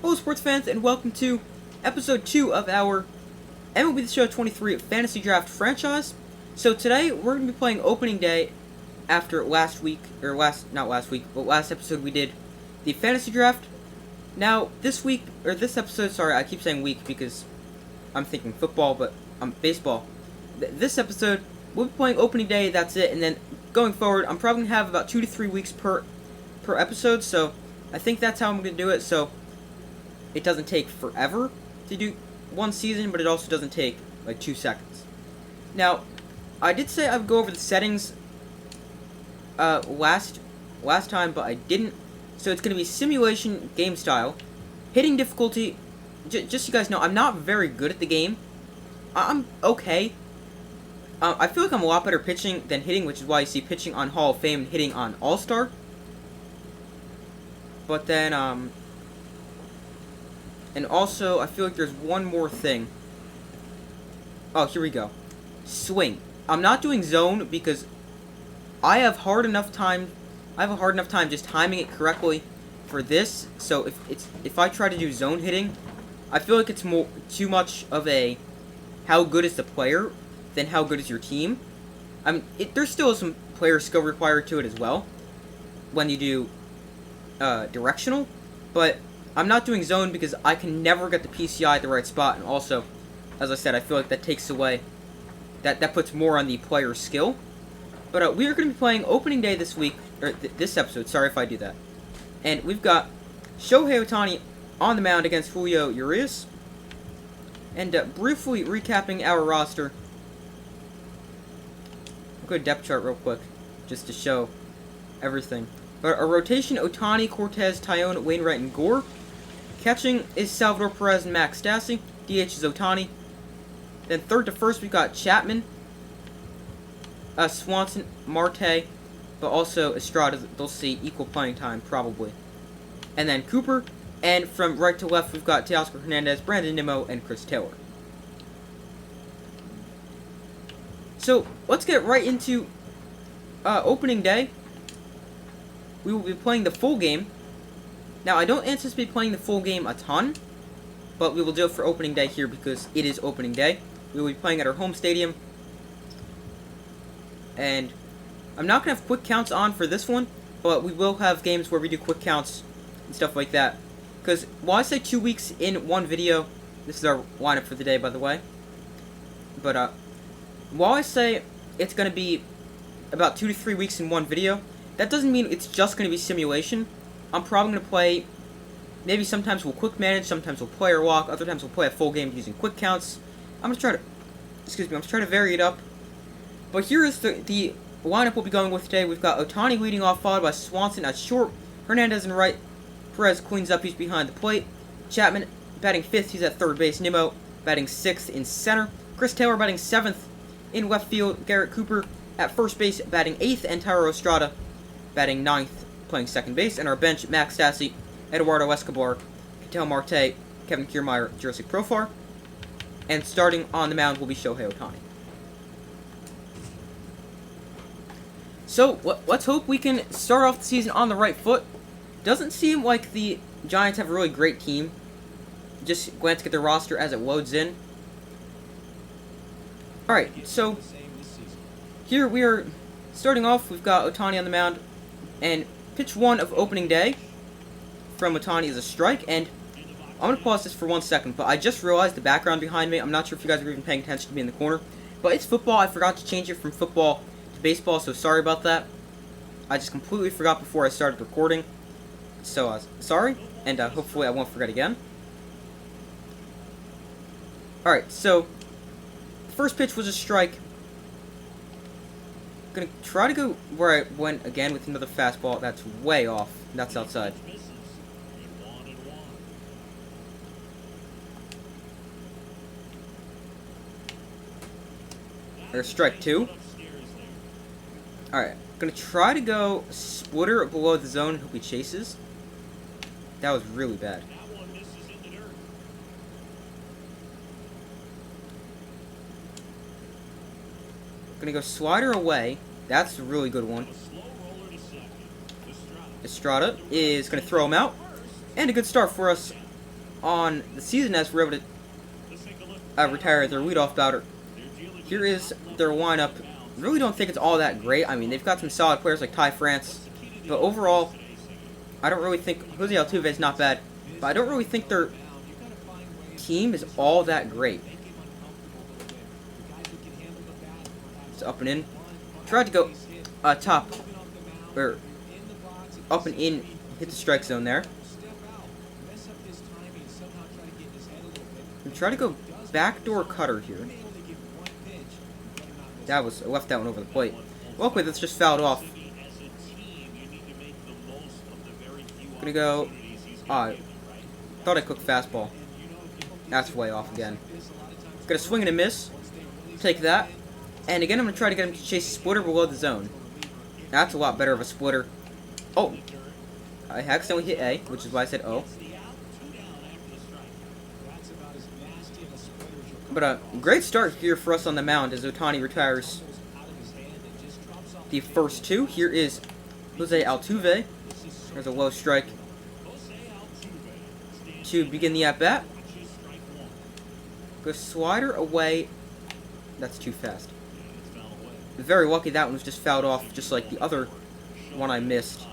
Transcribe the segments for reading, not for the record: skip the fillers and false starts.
Hello, sports fans, and welcome to episode 2 of our MLB The Show 23 Fantasy Draft franchise. So today, we're going to be playing opening day after last episode we did the fantasy draft. Now, this episode, sorry, I keep saying week because I'm thinking football, but baseball. This episode, we'll be playing opening day, that's it, and then going forward, I'm probably going to have about 2 to 3 weeks per episode, so I think that's how I'm going to do it, so it doesn't take forever to do one season, but it also doesn't take like 2 seconds. Now, I did say I would go over the settings last time, but I didn't. So it's going to be simulation game style, hitting difficulty. Just so you guys know, I'm not very good at the game. I'm okay. I feel like I'm a lot better pitching than hitting, which is why you see pitching on Hall of Fame and hitting on All-Star. But then, and also, I feel like there's one more thing. Oh, here we go. Swing. I'm not doing zone because I have a hard enough time just timing it correctly for this. So if I try to do zone hitting, I feel like it's too much of a how good is the player than how good is your team. I mean, there's still some player skill required to it as well when you do directional, but I'm not doing zone because I can never get the PCI at the right spot, and also, as I said, I feel like that takes away, that puts more on the player's skill. But we are going to be playing opening day this week, or this episode, sorry if I do that. And we've got Shohei Ohtani on the mound against Julio Urias. And briefly recapping our roster, I'll go to depth chart real quick, just to show everything. But our rotation, Ohtani, Cortez, Tyone, Wainwright, and Gore. Catching is Salvador Perez and Max Stassi. DH is Ohtani. Then third to first, we've got Chapman, Swanson, Marte, but also Estrada. They'll see equal playing time, probably. And then Cooper. And from right to left, we've got Teoscar Hernandez, Brandon Nimmo, and Chris Taylor. So, let's get right into opening day. We will be playing the full game. Now, I don't anticipate playing the full game a ton, but we will do it for opening day here because it is opening day. We will be playing at our home stadium. And I'm not going to have quick counts on for this one, but we will have games where we do quick counts and stuff like that. Because while I say 2 weeks in one video, this is our lineup for the day, by the way. But while I say it's going to be about 2 to 3 weeks in one video, that doesn't mean it's just going to be simulation. I'm probably going to play, maybe sometimes we'll quick manage, sometimes we'll player walk, other times we'll play a full game using quick counts. I'm going to try to vary it up. But here is the lineup we'll be going with today. We've got Ohtani leading off, followed by Swanson at short, Hernandez in right, Perez cleans up, he's behind the plate, Chapman batting 5th, he's at third base, Nimmo batting 6th in center, Chris Taylor batting 7th in left field, Garrett Cooper at first base batting 8th, and Thairo Estrada batting 9th, playing second base, and our bench, Max Stassi, Eduardo Escobar, Ketel Marte, Kevin Kiermaier, Jurassic Profar, and starting on the mound will be Shohei Ohtani. So, let's hope we can start off the season on the right foot. Doesn't seem like the Giants have a really great team. Just glance at their roster as it loads in. Alright, so here we are starting off. We've got Ohtani on the mound. And pitch 1 of opening day from Ohtani is a strike. And I'm going to pause this for 1 second, but I just realized the background behind me. I'm not sure if you guys are even paying attention to me in the corner. But it's football. I forgot to change it from football to baseball, so sorry about that. I just completely forgot before I started recording. So, sorry, and hopefully I won't forget again. Alright, so, the first pitch was a strike. Gonna try to go where I went again with another fastball. That's way off. That's outside. There's strike 2. Alright, gonna try to go splitter below the zone. Hope he chases. That was really bad. Gonna go slider away. That's a really good one. Estrada is gonna throw him out. And a good start for us on the season as we're able to retire their leadoff batter. Here is their lineup. Really don't think it's all that great. I mean, they've got some solid players like Ty France, but overall, I don't really think Jose Altuve is not bad, but I don't really think their team is all that great. It's up and in. Tried to go top, or up and in, hit the strike zone there. And try to go backdoor cutter here. I left that one over the plate. Luckily, that's just fouled off. Gonna go. Thought I cooked fastball. That's way off again. Gonna swing and a miss. Take that. And again, I'm gonna try to get him to chase a splitter below the zone. That's a lot better of a splitter. Oh! I accidentally hit A, which is why I said O. But a great start here for us on the mound as Ohtani retires the first two. Here is Jose Altuve. There's a low strike to begin the at-bat. Go slider away. That's too fast. Very lucky that one was just fouled off, just like the other one I missed.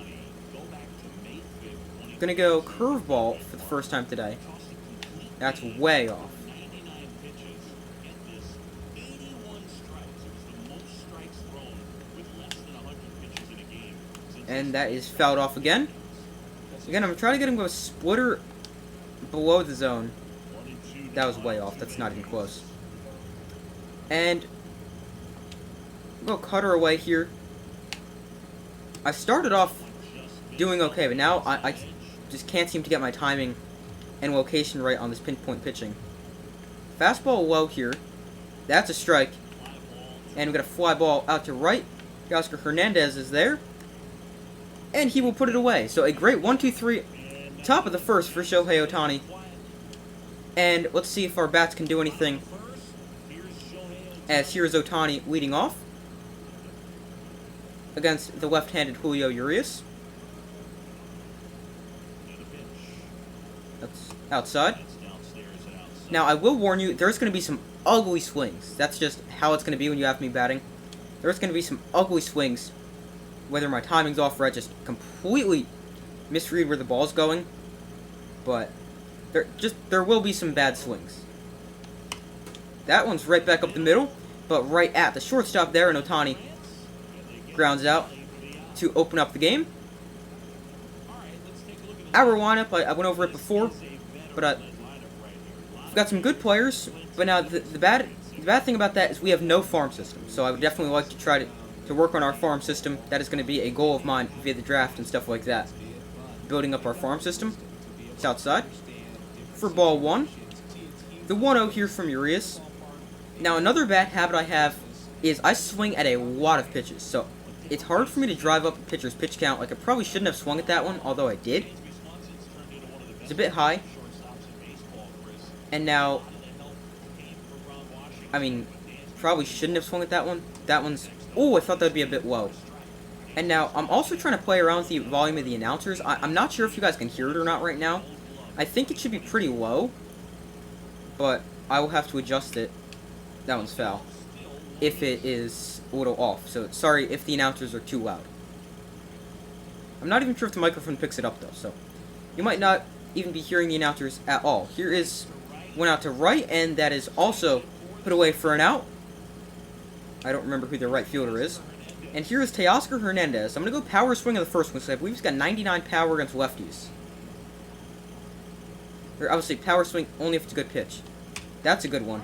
Gonna go curveball for the first time today. That's way off. And that is fouled off again. Again, I'm trying to get him to go splitter below the zone. That was way off. That's not even close. And we'll go cutter away here. I started off doing okay, but now I just can't seem to get my timing and location right on this pinpoint pitching. Fastball low here. That's a strike. And we got a fly ball out to right. Oscar Hernandez is there. And he will put it away. So a great 1-2-3 top of the first for Shohei Ohtani. And let's see if our bats can do anything. As here's Ohtani leading off against the left-handed Julio Urias. That's outside. Now, I will warn you, there's going to be some ugly swings. That's just how it's going to be when you have me batting. There's going to be some ugly swings. Whether my timing's off or I just completely misread where the ball's going. But there will be some bad swings. That one's right back up the middle, but right at the shortstop there, and Ohtani grounds out to open up the game. Our lineup, I went over it before, but we've got some good players. But now the bad thing about that is we have no farm system. So I would definitely like to try to work on our farm system. That is going to be a goal of mine via the draft and stuff like that. Building up our farm system. It's outside. For ball one. The 1-0 here from Urias. Now another bad habit I have is I swing at a lot of pitches. So it's hard for me to drive up a pitcher's pitch count. Like I probably shouldn't have swung at that one, although I did. It's a bit high. And now, I mean, probably shouldn't have swung at that one. That one's... Oh, I thought that would be a bit low. And now, I'm also trying to play around with the volume of the announcers. I'm not sure if you guys can hear it or not right now. I think it should be pretty low. But I will have to adjust it. That one's foul. If it is a little off. So, sorry if the announcers are too loud. I'm not even sure if the microphone picks it up, though. So, you might not even be hearing the announcers at all. Here is one out to right, and that is also put away for an out. I don't remember who their right fielder is. And here is Teoscar Hernandez. I'm going to go power swing of the first one, because I believe he's got 99 power against lefties. Or I would say power swing only if it's a good pitch. That's a good one.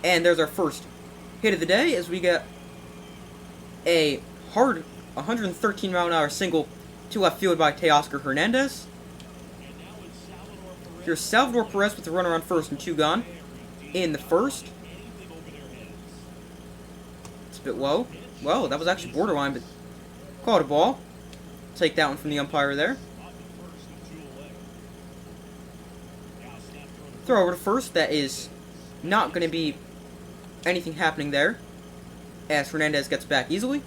And there's our first hit of the day as we get a hard 113-mile-an-hour single to left field by Teoscar Hernandez. Here's Salvador Perez with the runner on first and 2 gone in the first. It's a bit low. Well, that was actually borderline, but called a ball. Take that one from the umpire there. Throw over to first. That is not going to be anything happening there as Hernandez gets back easily.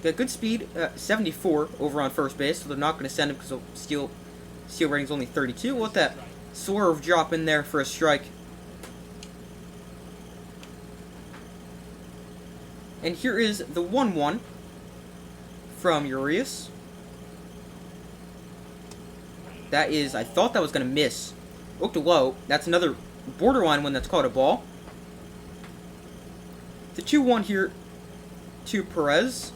Got good speed, 74 over on first base, so they're not going to send him because they'll steal Steal rating's only 32. We'll let that swerve drop in there for a strike. And here is the 1-1 from Urias. That is, I thought that was going to miss. Looked low. That's another borderline one that's called a ball. The 2-1 here to Perez.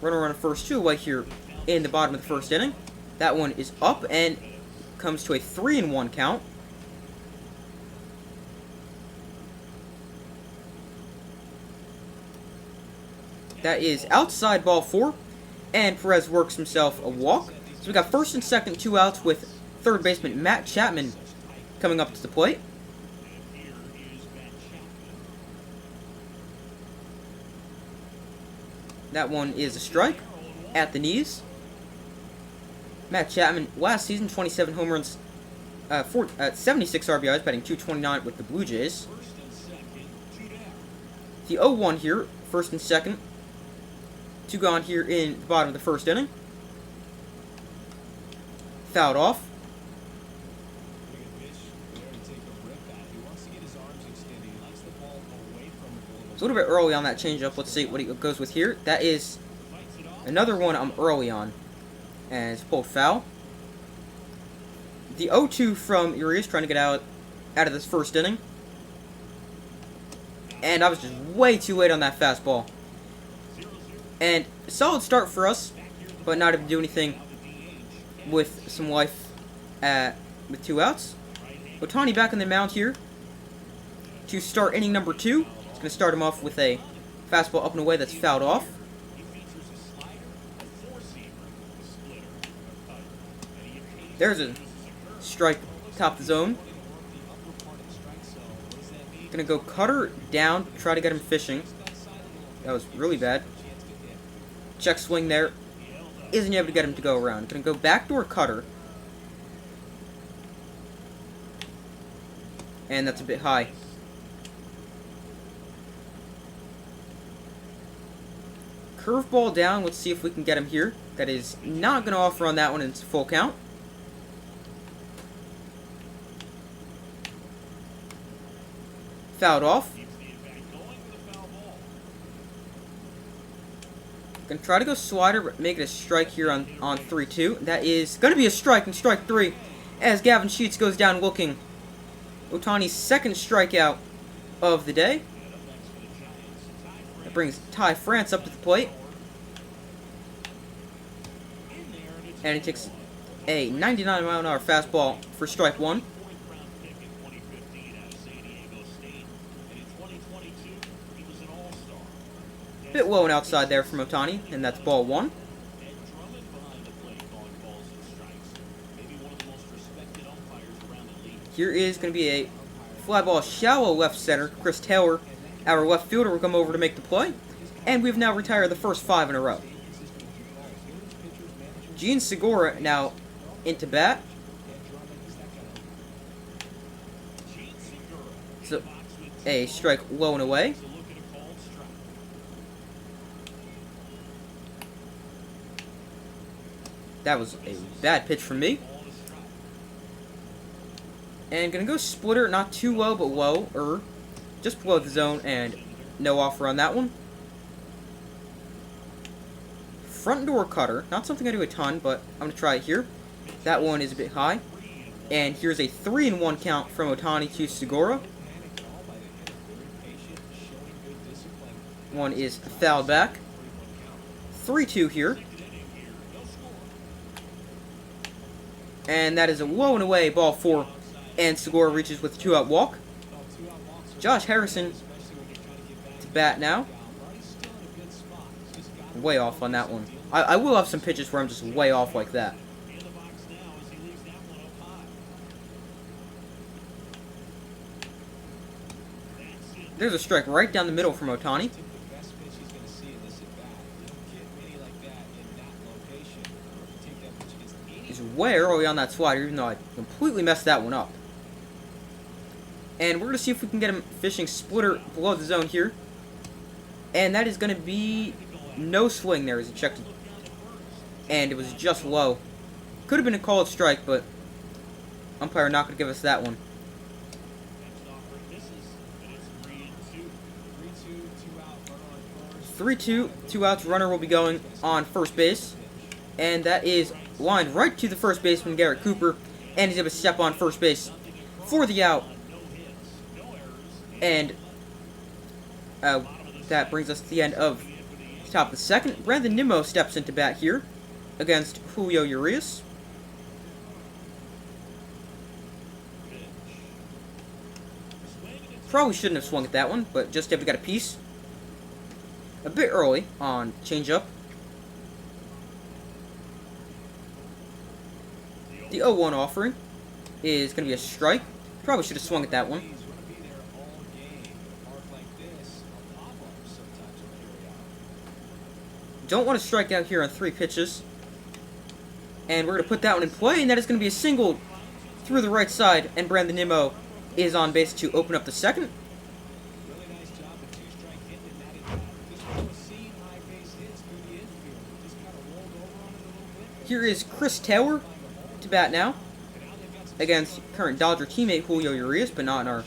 Runner on first, 2 away here in the bottom of the first inning. That one is up and comes to a 3-1 count. That is outside ball 4, and Perez works himself a walk. So we got first and second, 2 outs with third baseman Matt Chapman coming up to the plate. That one is a strike at the knees. Matt Chapman, last season, 27 home runs, 76 RBIs, batting .229 with the Blue Jays. The 0-1 here, first and second. 2 gone here in the bottom of the first inning. Fouled off. It's a little bit early on that changeup. Let's see what he goes with here. That is another one I'm early on. And it's pulled foul. The 0-2 from Urias trying to get out of this first inning. And I was just way too late on that fastball. And a solid start for us, but not able to do anything with some life with 2 outs. Ohtani back on the mound here to start inning number 2. It's going to start him off with a fastball up and away that's fouled off. There's a strike top the zone. Going to go cutter down, try to get him fishing. That was really bad. Check swing there. Isn't able to get him to go around. Going to go backdoor cutter. And that's a bit high. Curveball down. Let's see if we can get him here. That is not going to offer on that one. It's a full count. Fouled off. Gonna try to go slider, but make it a strike here on 3-2. That is gonna be a strike, and strike 3 as Gavin Sheets goes down looking. Ohtani's second strikeout of the day. That brings Ty France up to the plate. And he takes a 99-mile-an-hour fastball for strike 1. Bit low and outside there from Ohtani, and that's ball 1. Here is going to be a fly ball shallow left center. Chris Taylor, our left fielder, will come over to make the play. And we've now retired the first 5 in a row. Gene Segura now into bat. So, a strike low and away. That was a bad pitch from me. And gonna go splitter, not too low, but low, just below the zone, and no offer on that one. Front door cutter, not something I do a ton, but I'm gonna try it here. That one is a bit high. And here's a 3-1 count from Ohtani to Segura. One is fouled back. 3-2 here. And that is a low and away ball 4. And Segura reaches with a 2-out walk. Josh Harrison to bat now. Way off on that one. I will have some pitches where I'm just way off like that. There's a strike right down the middle from Ohtani. He's way early on that slider, even though I completely messed that one up. And we're going to see if we can get him fishing splitter below the zone here. And that is going to be no swing there as he checked it. And it was just low. Could have been a called strike, but umpire not going to give us that one. 3-2, 2 outs, runner will be going on first base. And that is lined right to the first baseman, Garrett Cooper. And he's going to step on first base for the out. And that brings us to the end of the top of the second. Brandon Nimmo steps into bat here against Julio Urias. Probably shouldn't have swung at that one, but just got a piece. A bit early on changeup. The 0-1 offering is going to be a strike. Probably should have swung at that one. Don't want to strike out here on 3 pitches. And we're going to put that one in play, and that is going to be a single through the right side, and Brandon Nimmo is on base to open up the second. Here is Chris Taylor to bat now against current Dodger teammate Julio Urias, but not in our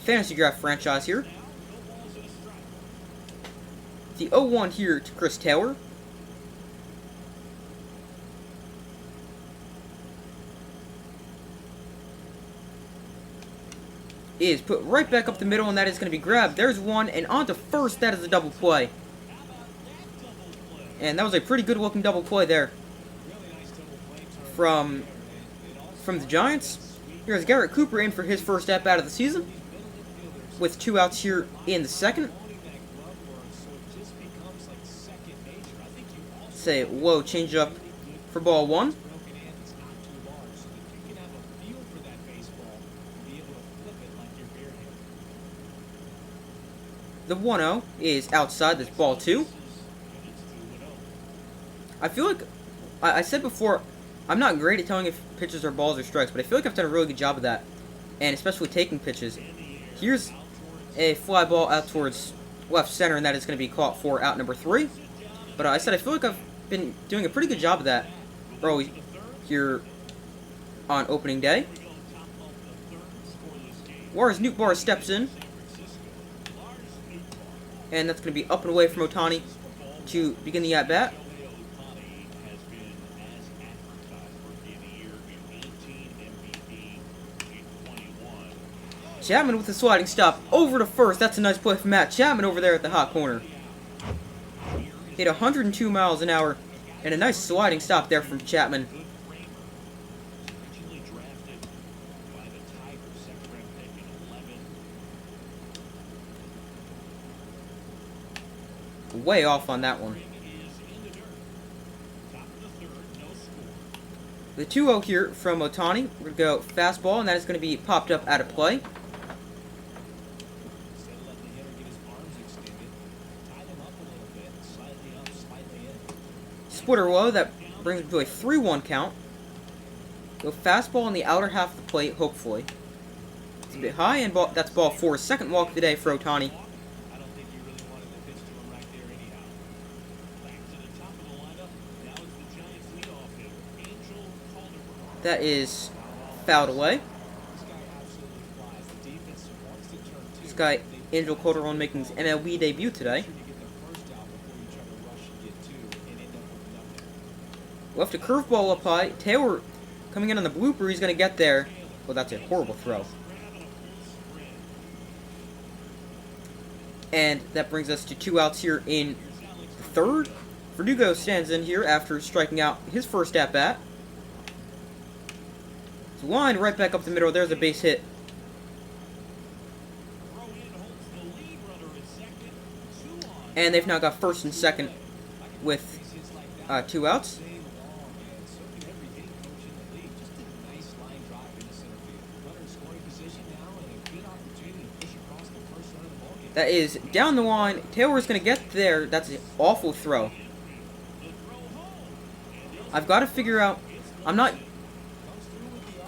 fantasy draft franchise here. The 0-1 here to Chris Taylor. Is put right back up the middle, and that is going to be grabbed. There's one, and on to first. That is a double play. And that was a pretty good looking double play there from the Giants. Here's Garrett Cooper in for his first at-bat of the season with 2 outs here in the second. Say low changeup for ball 1. The 1-0 is outside. That's ball 2. I feel like I said before, I'm not great at telling if pitches are balls or strikes, but I feel like I've done a really good job of that, and especially taking pitches. Here's a fly ball out towards left center, and that is going to be caught for out number 3. But I said I feel like I've been doing a pretty good job of that early here on opening day. Lars Nootbaar steps in, and that's going to be up and away from Ohtani to begin the at-bat. Chapman with the sliding stop over to first. That's a nice play from Matt Chapman over there at the hot corner. Hit 102 miles an hour, and a nice sliding stop there from Chapman. Way off on that one. The 2-0 here from Ohtani. We're going to go fastball, and that is going to be popped up out of play. Splitter low, that brings it to a 3-1 count. Go fastball in the outer half of the plate, hopefully. It's a bit high, and that's ball 4. Second walk of the day for Ohtani. That is fouled away. This guy, Angel Calderon, making his MLB debut today. Left a curveball up high. Taylor coming in on the blooper. He's going to get there. Well, that's a horrible throw. And that brings us to 2 outs here in the third. Verdugo stands in here after striking out his first at-bat. It's lined right back up the middle. There's a base hit. And they've now got first and second with 2 outs. That is down the line. Taylor's going to get there. That's an awful throw. I've got to figure out... I'm not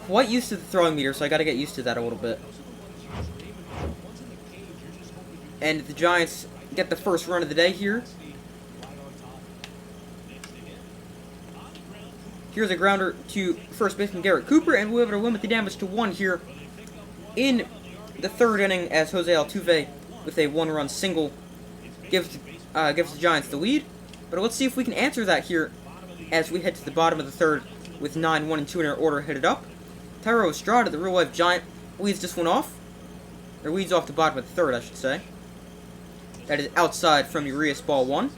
quite used to the throwing meter, so I got to get used to that a little bit. And the Giants get the first run of the day here. Here's a grounder to first baseman Garrett Cooper, and we're able to limit the damage to 1 here in the 3rd inning as Jose Altuve, with a 1-run single, gives the Giants the lead. But let's see if we can answer that here as we head to the bottom of the 3rd with 9, 1, and 2 in our order headed up. Thairo Estrada, the real-life Giant, leads this one off. Or leads off the bottom of the 3rd, I should say. That is outside from Urias, ball 1.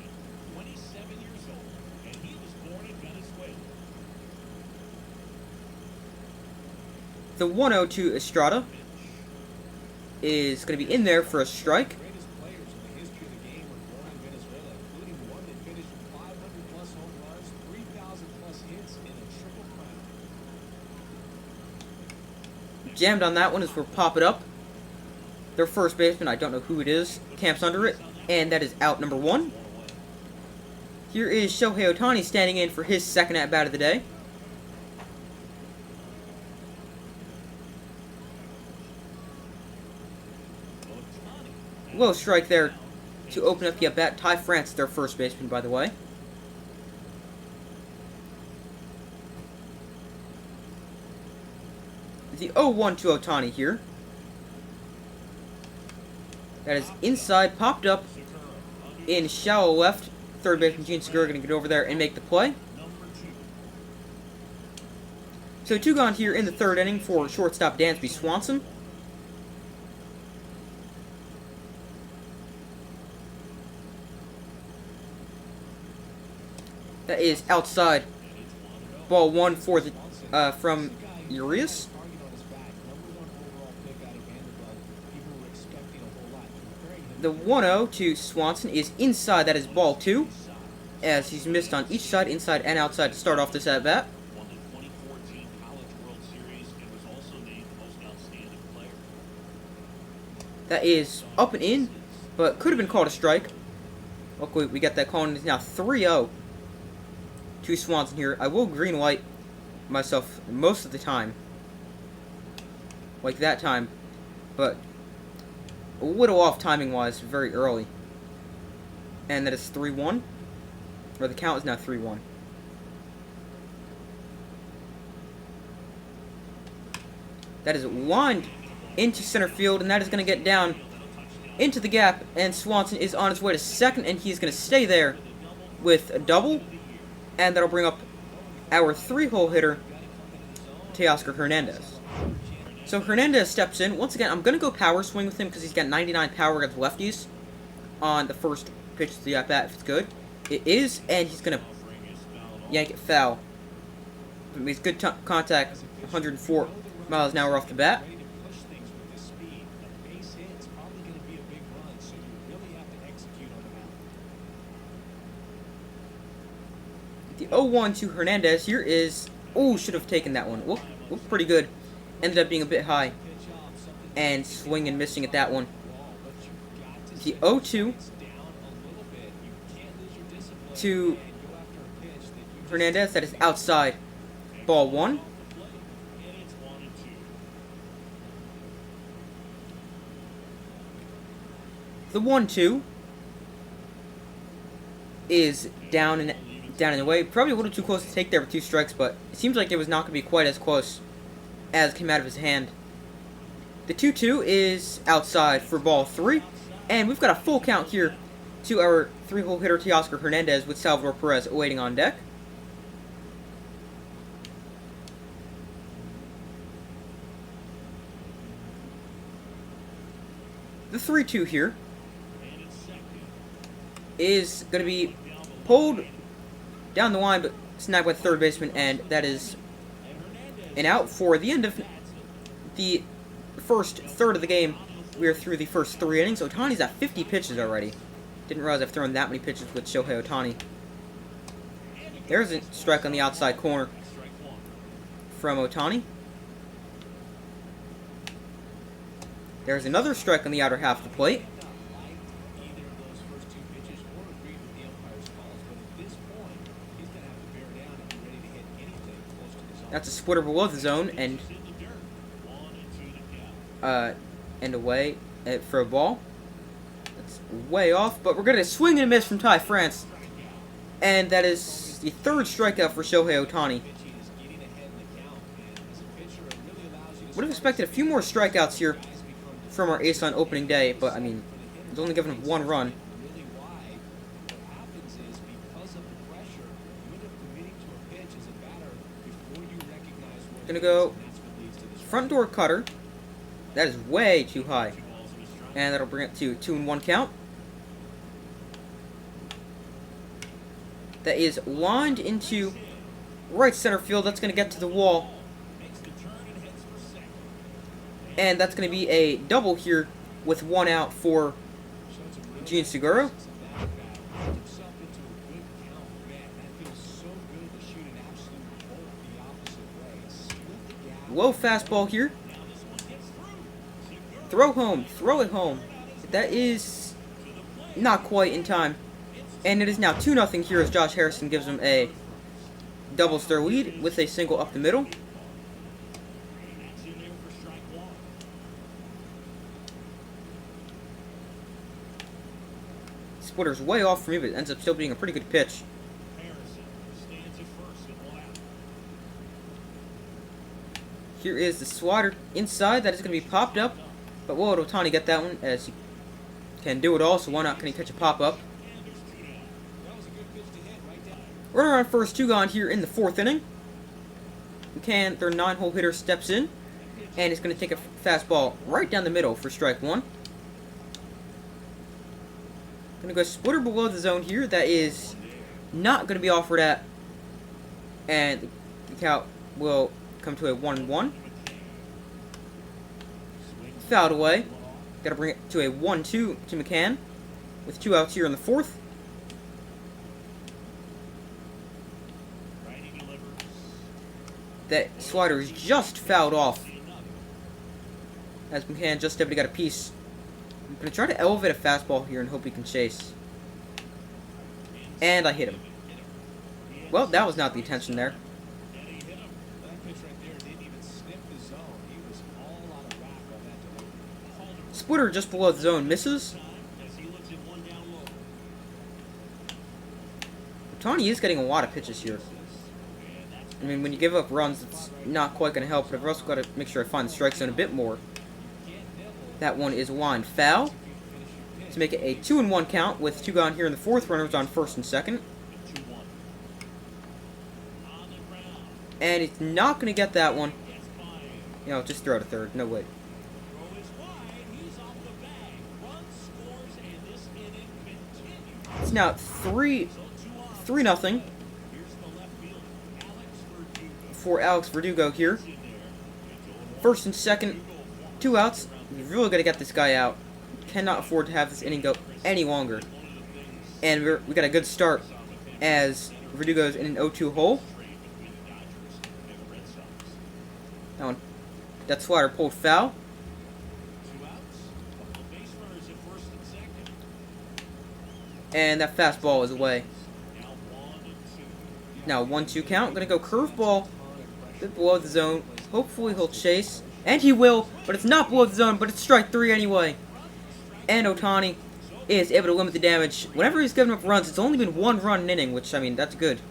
The 1-0 to Estrada is going to be in there for a strike. Jammed on that one as we're popping up. Their first baseman, I don't know who it is, camps under it, and that is out number 1. Here is Shohei Ohtani standing in for his 2nd at-bat of the day. Low strike there to open up the at-bat. Ty France, their first baseman, by the way. The 0-1 to Ohtani here. That is inside, popped up in shallow left. 3rd baseman Gene Segura going to get over there and make the play. So 2 gone here in the 3rd inning for shortstop Dansby Swanson. That is outside. Ball 1 for the from Urias. The 1-0 to Swanson is inside. That is ball 2, as he's missed on each side, inside and outside, to start off this at-bat. That is up and in, but could have been called a strike. Luckily, we got that call, and it's now 3-0 to Swanson here. I will green light myself most of the time, like that time, but a little off timing-wise very early. And that is 3-1, or the count is now 3-1. That is lined into center field, and that is going to get down into the gap, and Swanson is on his way to 2nd, and he's going to stay there with a double, and that'll bring up our 3-hole hitter, Teoscar Hernandez. So Hernandez steps in. Once again, I'm going to go power swing with him because he's got 99 power against lefties on the first pitch to the at-bat if it's good. It is, and he's going to yank it foul. It makes good contact, 104 miles an hour off the bat. The 0-1 to Hernandez here is... Oh, should have taken that one. Looked pretty good. Ended up being a bit high. And swinging and missing at that one. The 0-2 to Hernandez. That is outside. Ball 1. The 1-2 is down and away. Probably a little too close to take there with 2 strikes, but it seems like it was not going to be quite as close as came out of his hand. The 2-2 is outside for ball 3, and we've got a full count here to our 3-hole hitter Teoscar Hernandez with Salvador Perez waiting on deck. The 3-2 here is going to be pulled down the line, but snagged by the 3rd baseman, and that is an out for the end of the first 3rd of the game. We are through the first 3 innings. Ohtani's at 50 pitches already. Didn't realize I've thrown that many pitches with Shohei Ohtani. There's a strike on the outside corner from Ohtani. There's another strike on the outer half of the plate. That's a splitter below the zone, and away for a ball. That's way off, but we're going to swing and a miss from Ty France. And that is the 3rd strikeout for Shohei Ohtani would have expected a few more strikeouts here from our ace on opening day, but I mean, he's only given him 1 run. Gonna go front door cutter. That is way too high. And that'll bring it to 2-1 count. That is lined into right center field. That's gonna get to the wall. And that's gonna be a double here with 1 out for Gene Segura. Low fastball here. Throw home. Throw it home. That is not quite in time. And it is now 2-0 here as Josh Harrison gives him a doubles their lead with a single up the middle. Splitter's way off for me, but it ends up still being a pretty good pitch. Here is the slider inside. That is going to be popped up. But will Ohtani get that one, as he can do it all, so why not can he catch a pop-up? Runner on first, 2 gone here in the 4th inning. Their 9-hole hitter steps in, and he's going to take a fastball right down the middle for strike 1. Going to go splitter below the zone here. That is not going to be offered at, and the count will come to a 1-1. Fouled away. Got to bring it to a 1-2 to McCann with 2 outs here in the 4th. That slider is just fouled off as McCann just able to get a piece. I'm going to try to elevate a fastball here and hope he can chase. And I hit him. Well, that was not the intention there. Splitter just below the zone misses. Ohtani is getting a lot of pitches here. I mean, when you give up runs, it's not quite going to help, but I've also got to make sure I find the strike zone a bit more. That one is lined foul to make it a 2-1 count with 2 gone here in the 4th. Runners on 1st and 2nd. And it's not going to get that one. You know, just throw to 3rd. No way. It's now 3-0 for Alex Verdugo here. 1st and 2nd, 2 outs. You really got to get this guy out. Cannot afford to have this inning go any longer. And we got a good start as Verdugo's in an 0-2 hole. That slider pulled foul. And that fastball is away. Now 1-2 count. Gonna go curveball a bit below the zone. Hopefully he'll chase. And he will, but it's not below the zone, but it's strike 3 anyway. And Ohtani is able to limit the damage. Whenever he's given up runs, it's only been 1 run an inning, which, I mean, that's good.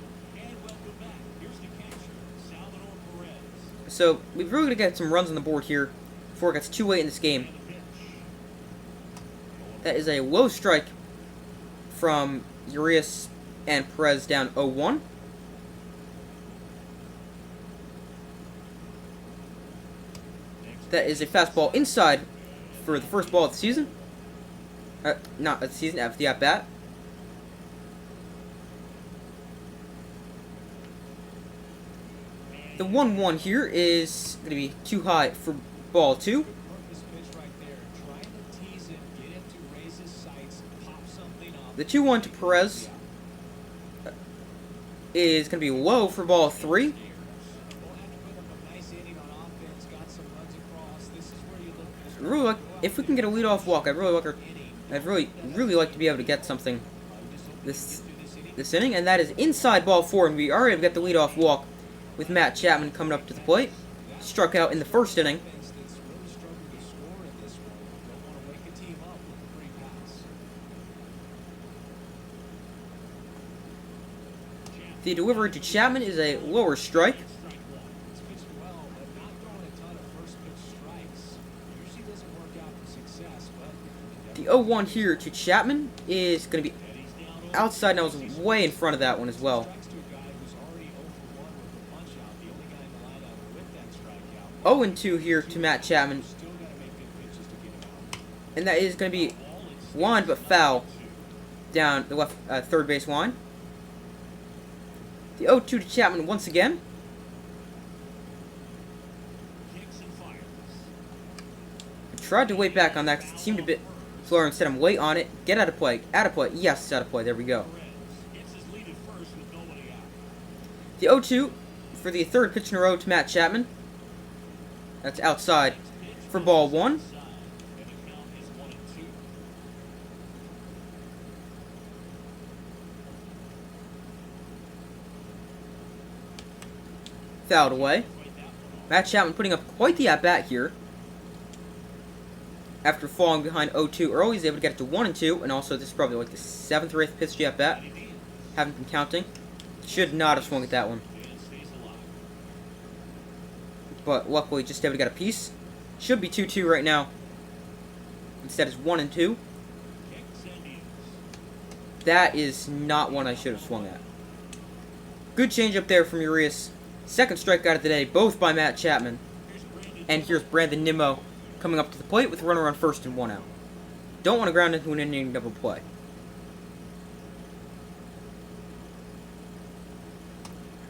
So, we've really got to get some runs on the board here before it gets too late in this game. That is a low strike from Urias and Perez down 0-1. That is a fastball inside for the first ball of the season. Not of the season, of the at-bat. The 1-1 here is going to be too high for ball 2. The 2-1 to Perez is going to be low for ball 3. Really like, if we can get a leadoff walk, I'd really like to be able to get something this inning, and that is inside ball 4, and we already get the leadoff walk with Matt Chapman coming up to the plate. Struck out in the 1st inning. The delivery to Chapman is a lower strike. The 0-1 here to Chapman is going to be outside, and I was way in front of that one as well. 0-2 here to Matt Chapman. And that is going to be line but foul down the left third base line. The 0-2 to Chapman once again. I tried to wait back on that because it seemed a bit slower. Instead, I'm wait on it. Get out of play. Out of play. Yes, it's out of play. There we go. The 0-2 for the third pitch in a row to Matt Chapman. That's outside for ball one. Fouled away. Matt Chapman putting up quite the at-bat here. After falling behind 0-2 early, he's able to get it to 1-2, and also this is probably like the 7th or 8th pitch at-bat. Haven't been counting. Should not have swung at that one. But luckily just able to get a piece. Should be 2-2 right now. Instead it's 1-2. That is not one I should have swung at. Good change up there from Urias. Second strikeout of the day, both by Matt Chapman. And here's Brandon Nimmo coming up to the plate with a runner on first and 1 out. Don't want to ground into an inning double play.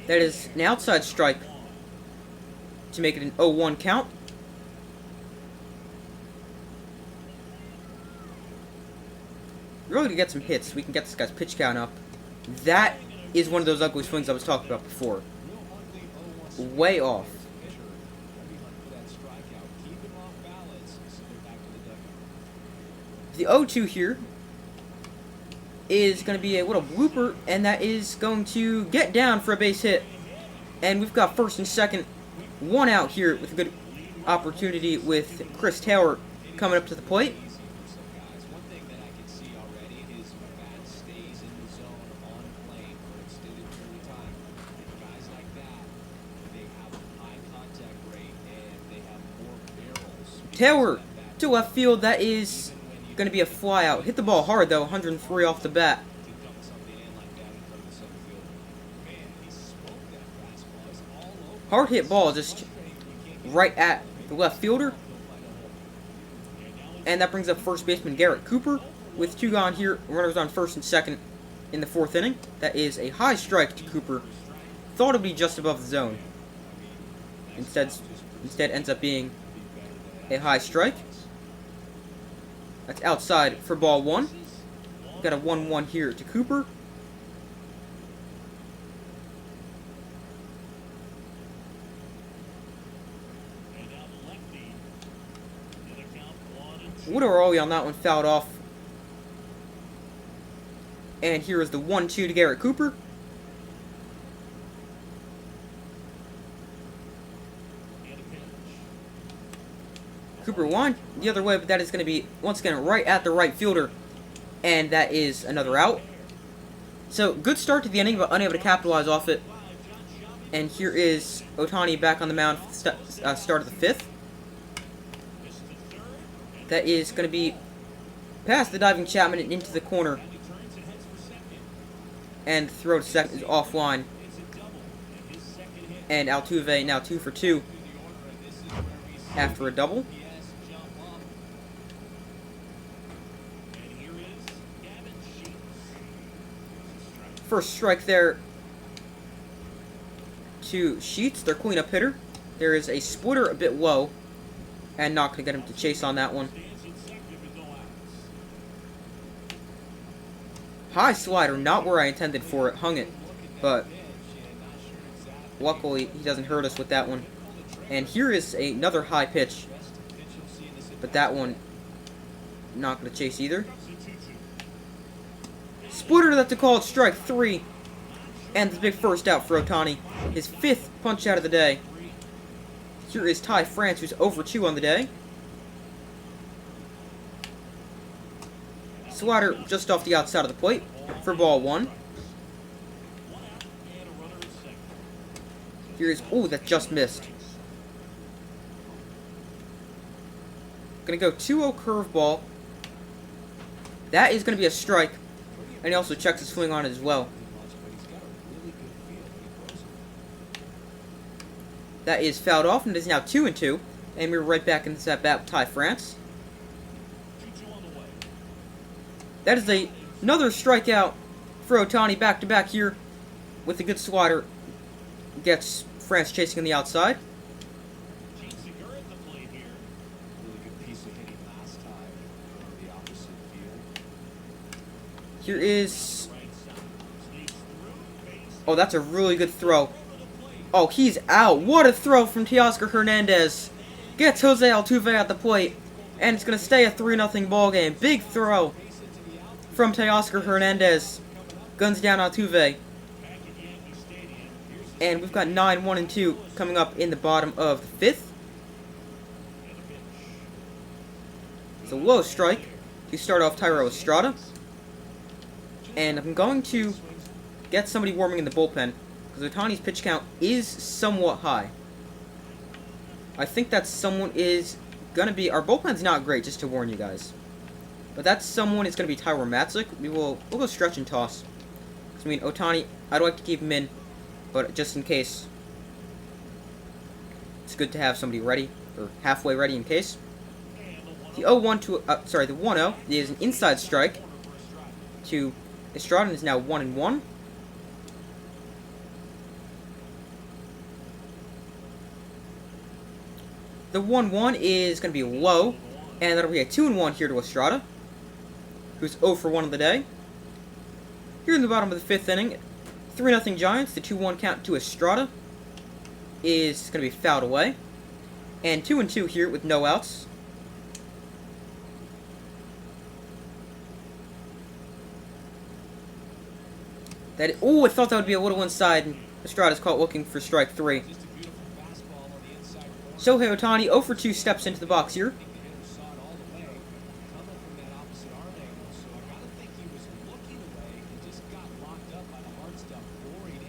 That is an outside strike to make it an 0-1 count. Really to get some hits, we can get this guy's pitch count up. That is one of those ugly swings I was talking about before. Way off. The 0-2 here is going to be a little blooper, and that is going to get down for a base hit. And we've got first and second, 1 out here with a good opportunity with Chris Taylor coming up to the plate. Taylor to left field, that is going to be a fly out. Hit the ball hard though, 103 off the bat. Hard hit ball just right at the left fielder. And that brings up first baseman Garrett Cooper with 2 gone here. Runners on first and second in the 4th inning. That is a high strike to Cooper. Thought it would be just above the zone. Instead ends up being a high strike. That's outside for ball 1. Got a 1-1 here to Cooper. What are we on that one? Fouled off. And here is the 1-2 to Garrett Cooper. Cooper won the other way, but that is going to be, once again, right at the right fielder. And that is another out. So, good start to the inning, but unable to capitalize off it. And here is Ohtani back on the mound for the start of the 5th. That is going to be past the diving Chapman and into the corner. And the throw to second is offline. And Altuve now 2 for 2 after a double. First strike there to Sheets, their cleanup hitter. There is a splitter a bit low, and not going to get him to chase on that one. High slider, not where I intended for it, hung it, but luckily he doesn't hurt us with that one. And here is another high pitch, but that one not going to chase either. Splitter, that's a called strike 3. And the big first out for Ohtani. His 5th punch out of the day. Here is Ty France, who's over 2 on the day. Slider just off the outside of the plate for ball 1. Here is, ooh, that just missed. Gonna go 2-0 curveball That is going to be a strike. And he also checks his swing on it as well. That is fouled off, and it is now 2-2. And we're right back into that bat with Ty France. That is another strikeout for Ohtani back-to-back here with a good slider. Gets France chasing on the outside. Here is... Oh, that's a really good throw. Oh, he's out. What a throw from Teoscar Hernandez. Gets Jose Altuve at the plate. And it's going to stay a 3-0 ball game. Big throw from Teoscar Hernandez. Guns down Altuve. And we've got 9-1-2 coming up in the bottom of the 5th. It's a low strike to start off Thairo Estrada. And I'm going to get somebody warming in the bullpen, because Ohtani's pitch count is somewhat high. I think that someone is going to be... Our bullpen's not great, just to warn you guys. But that someone is going to be Tyler Matzik. We'll go stretch and toss. Because, I mean, Ohtani, I'd like to keep him in, but just in case, it's good to have somebody ready, or halfway ready in case. The 0-1 to... sorry, the 1-0 is an inside strike to... Estrada is now 1-1. The 1-1 is going to be low, and that'll be a 2-1 here to Estrada, who's 0 for 1 of the day. Here in the bottom of the 5th inning, 3-0 Giants. The 2-1 count to Estrada is going to be fouled away, and 2-2 here with no outs. Oh, I thought that would be a little inside, and Estrada's caught looking for strike 3. Shohei Ohtani, 0 for 2, steps into the box here.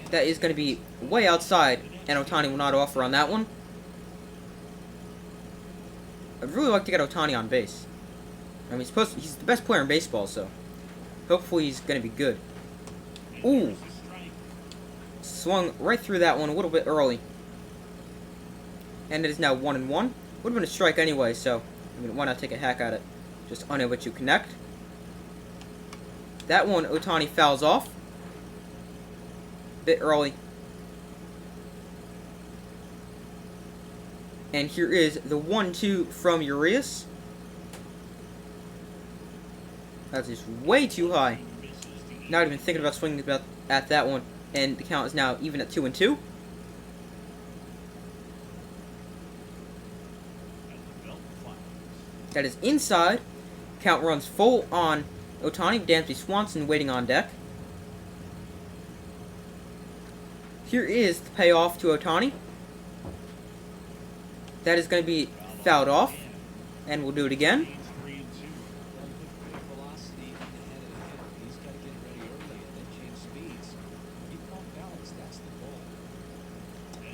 That is going to be way outside, and Ohtani will not offer on that one. I'd really like to get Ohtani on base. I mean, he's the best player in baseball, so hopefully he's going to be good. Ooh. Swung right through that one a little bit early. And it is now 1-1. Would have been a strike anyway, so I mean, why not take a hack at it? Just unable to connect. That one, Ohtani fouls off. Bit early. And here is the 1-2 from Urias. That's just way too high. Not even thinking about swinging at that one. And the count is now even at 2-2. That is inside. Count runs full on Ohtani. Dansby Swanson waiting on deck. Here is the payoff to Ohtani. That is going to be fouled off. And we'll do it again.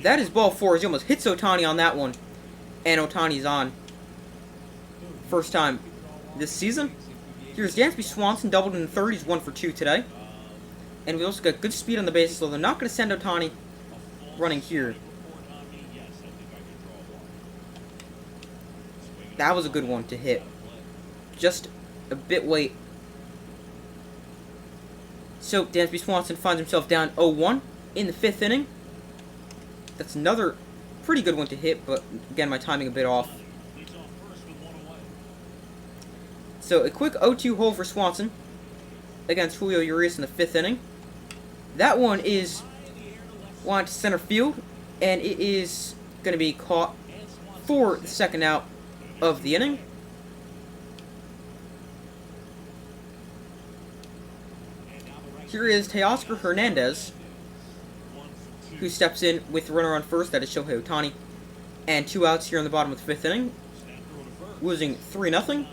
That is ball 4. He almost hits Ohtani on that one. And Ohtani's on. First time this season. Here's Dansby Swanson, doubled in the third. He's 1 for 2 today. And we also got good speed on the bases, so they're not going to send Ohtani running here. That was a good one to hit. Just a bit late. So Dansby Swanson finds himself down 0-1 in the 5th inning. That's another pretty good one to hit, but again, my timing a bit off. So a quick 0-2 hole for Swanson against Julio Urias in the 5th inning. That one is lined to center field, and it is going to be caught for the second out of the inning. Here is Teoscar Hernandez, who steps in with the runner on first. That is Shohei Ohtani. And 2 outs here in the bottom of the 5th inning. Losing 3-0.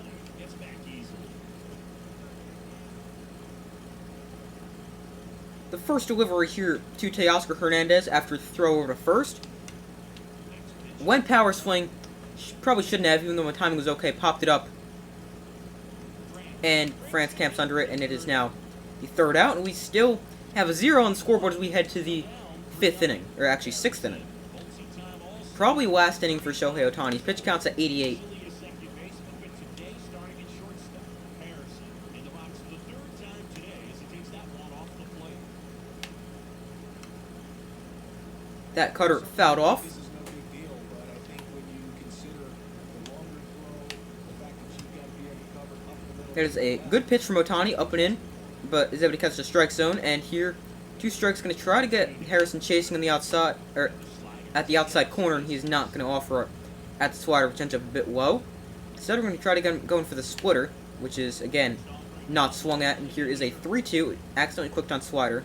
The first delivery here to Teoscar Hernandez after the throw over to first. Went power swing. Probably shouldn't have, even though my timing was okay. Popped it up. and France camps under it, and it is now the third out, and we still have a 0 on the scoreboard as we head to the 5th inning, or actually 6th inning. Probably last inning for Shohei Ohtani's pitch count's at 88. That cutter fouled off. There's a good pitch from Ohtani, up and in, but is able to catch the strike zone. And here, 2 strikes, going to try to get Harrison chasing on the outside, or at the outside corner, and he's not going to offer at the slider, which ends up a bit low. Instead, we're going to try to get going for the splitter, which is, again, not swung at. And here is a 3-2, accidentally clicked on slider.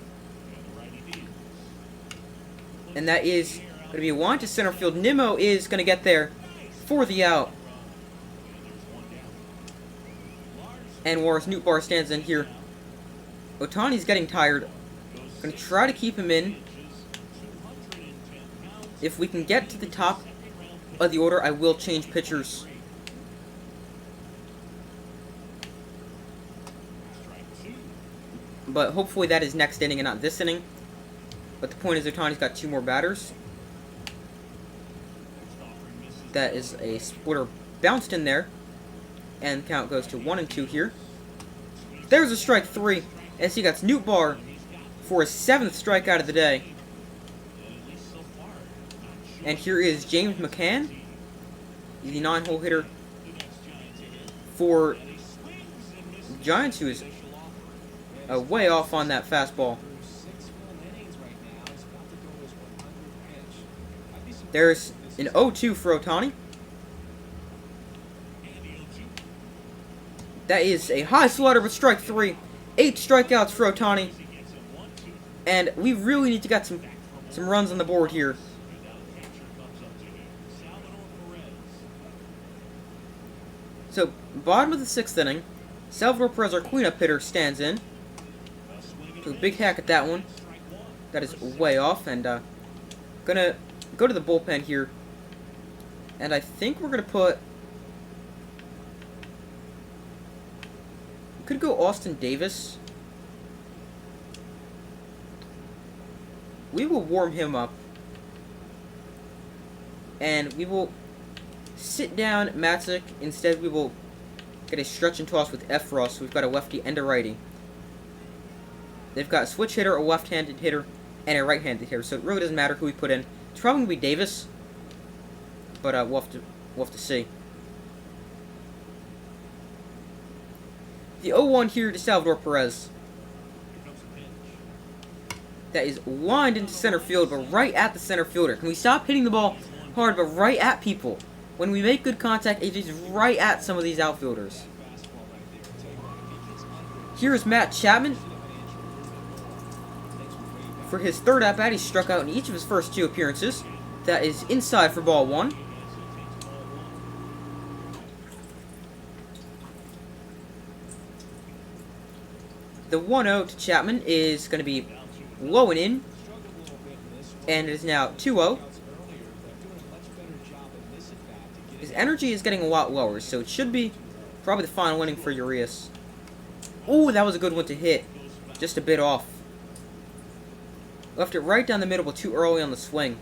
And that is going to be a line to center field. Nimmo is going to get there for the out. And Warris Nootbaar stands in here. Ohtani's getting tired. Going to try to keep him in. If we can get to the top of the order, I will change pitchers. But hopefully that is next inning and not this inning. But the point is Ohtani's got 2 more batters. That is a splitter bounced in there. And the count goes to 1-2 here. There's a strike 3. As he got Nootbaar for his 7th strikeout of the day. And here is James McCann, the 9-hole hitter for the Giants, who is way off on that fastball. There's an 0-2 for Ohtani. That is a high slider with strike 3. 8 strikeouts for Ohtani. And we really need to get some runs on the board here. So, bottom of the 6th inning, Salvador Perez, our cleanup hitter, stands in. Took a big hack at that one. That is way off, and gonna go to the bullpen here. And I think we're gonna put... Could go Austin Davis. We will warm him up. And we will sit down Matzik. Instead, we will get a stretch and toss with Efros. We've got a lefty and a righty. They've got a switch hitter, a left-handed hitter, and a right-handed hitter. So it really doesn't matter who we put in. It's probably going to be Davis. But we'll have to see. The 0-1 here to Salvador Perez. That is lined into center field, but right at the center fielder. Can we stop hitting the ball hard, but right at people? When we make good contact, it is right at some of these outfielders. Here is Matt Chapman. For his 3rd at-bat, he struck out in each of his first 2 appearances. That is inside for ball 1. The 1-0 to Chapman is going to be low and in. And it is now 2-0. His energy is getting a lot lower, so it should be probably the final inning for Urias. Ooh, that was a good one to hit. Just a bit off. Left it right down the middle, but too early on the swing.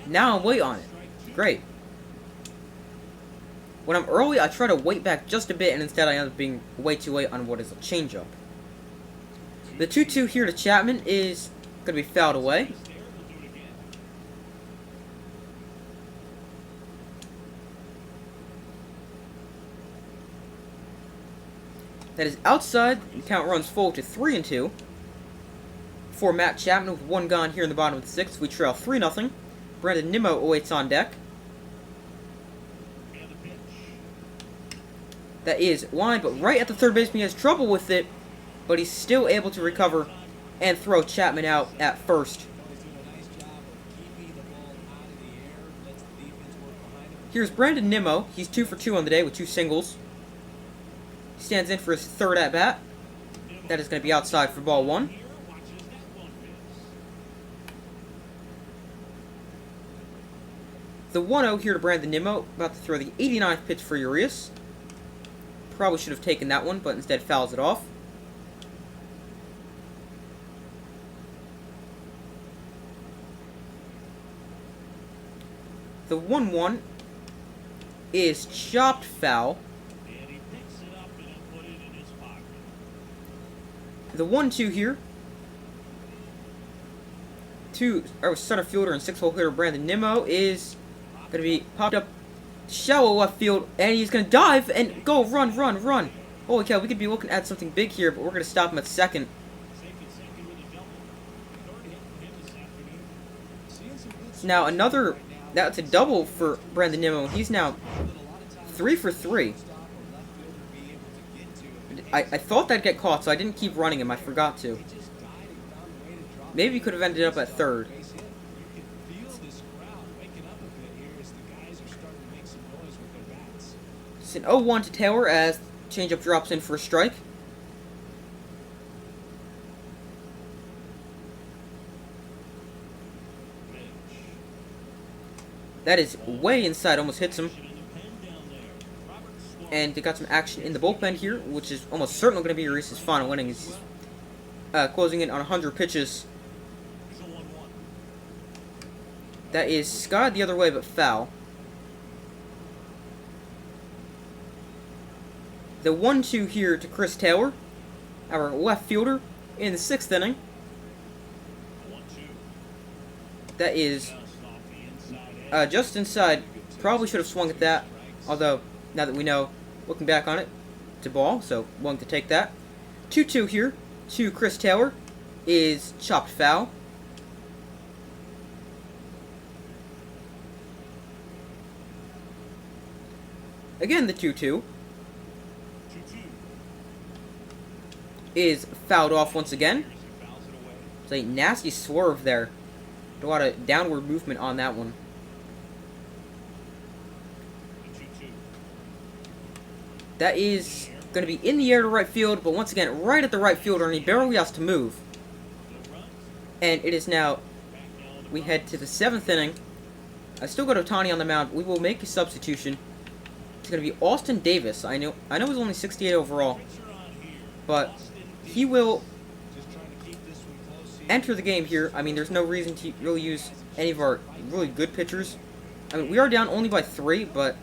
Now I'm late on it. Great. When I'm early, I try to wait back just a bit, and instead I end up being way too late on what is a changeup. The 2-2 here to Chapman is going to be fouled away. That is outside. The count runs full to 3-2. For Matt Chapman with 1 gone here in the bottom of the 6th. We trail 3-0. Brandon Nimmo awaits on deck. That is lined, but right at the third baseman. He has trouble with it, but he's still able to recover and throw Chapman out at first. Here's Brandon Nimmo. He's 2 for 2 on the day with 2 singles. He stands in for his 3rd at-bat. That is going to be outside for ball 1. The 1-0 here to Brandon Nimmo, about to throw the 89th pitch for Urias. Probably should have taken that one, but instead fouls it off. The 1-1 is chopped foul. The 1-2 here to our center fielder and 6-hole hitter Brandon Nimmo is going to be popped up shallow left field, and he's going to dive and go run. Holy cow, we could be looking at something big here, but we're going to stop him at second. Now that's a double for Brandon Nimmo. He's now 3 for 3. I thought that'd get caught, so I didn't keep running him. I forgot to. Maybe he could have ended up at third. It's an 0-1 to Taylor as changeup drops in for a strike. That is way inside, almost hits him. And they got some action in the bullpen here, which is almost certainly going to be Urias' final inning. He's closing in on 100 pitches. That is skied the other way, but foul. The 1-2 here to Chris Taylor, our left fielder, in the 6th inning. That is just inside. Probably should have swung at that, although now that we know, looking back on it, it's a ball, so willing to take that. 2-2 here to Chris Taylor is chopped foul. Again, the 2-2 is fouled off once again. It's a nasty swerve there. A lot of downward movement on that one. That is going to be in the air to right field, but once again, right at the right fielder, and he barely has to move. And it is now, we head to the 7th inning. I still got Ohtani on the mound. We will make a substitution. It's going to be Austin Davis. I know he's only 68 overall, but he will enter the game here. I mean, there's no reason to really use any of our really good pitchers. I mean, we are down only by 3, but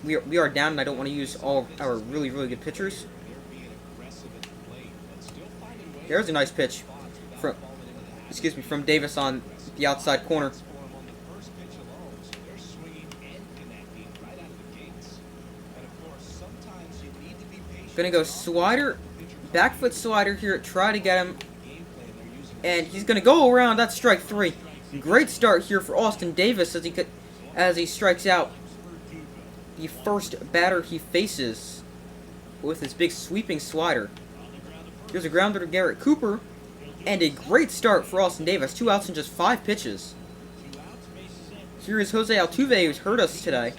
we are down, and I don't want to use all of our really good pitchers. There's a nice pitch from Davis on the outside corner. Gonna go slider, back foot slider here, try to get him, and he's gonna go around. That's strike 3. Great start here for Austin Davis as he strikes out the first batter he faces with his big sweeping slider. Here's a grounder to Garrett Cooper, and a great start for Austin Davis. 2 outs in just 5 pitches. Here is Jose Altuve, who's hurt us today.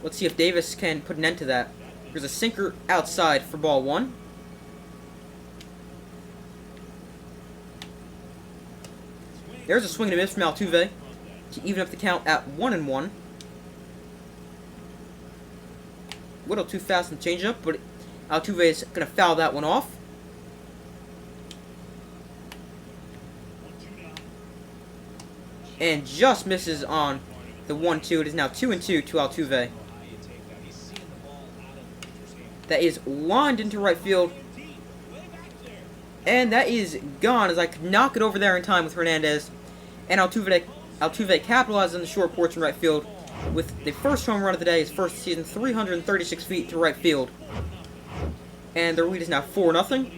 Let's see if Davis can put an end to that. Here's a sinker outside for ball 1. There's a swing and a miss from Altuve to even up the count at 1-1. A little too fast in the changeup, but Altuve is going to foul that one off. And just misses on the 1-2. It is now 2-2 to Altuve. That is lined into right field. And that is gone as I could knock it over there in time with Hernandez. And Altuve capitalizes on the short porch in right field with the first home run of the day, his first season, 336 feet to right field. And the lead is now 4-0.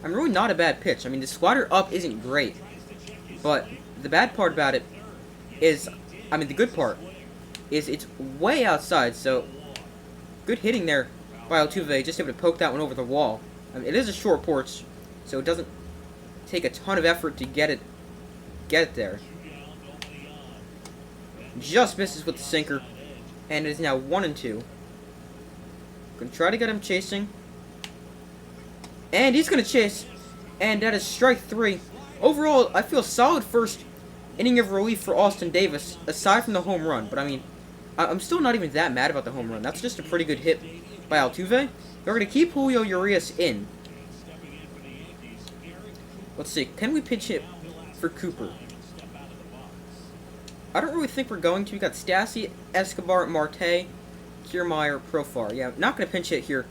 I mean, really not a bad pitch. I mean, the slider up isn't great. But the bad part about it is, I mean, the good part is it's way outside, so good hitting there by Altuve, just able to poke that one over the wall. I mean, it is a short porch, so it doesn't take a ton of effort to get it there. Just misses with the sinker, and it is now 1-2. Gonna try to get him chasing, and he's gonna chase, and that is strike 3. Overall, I feel solid first inning of relief for Austin Davis, aside from the home run. But I mean, I'm still not even that mad about the home run. That's just a pretty good hit by Altuve. They're going to keep Julio Urias in. Let's see. Can we pinch hit for Cooper? I don't really think we're going to. We got Stassi, Escobar, Marte, Kiermaier, Profar. Yeah, not going to pinch hit here.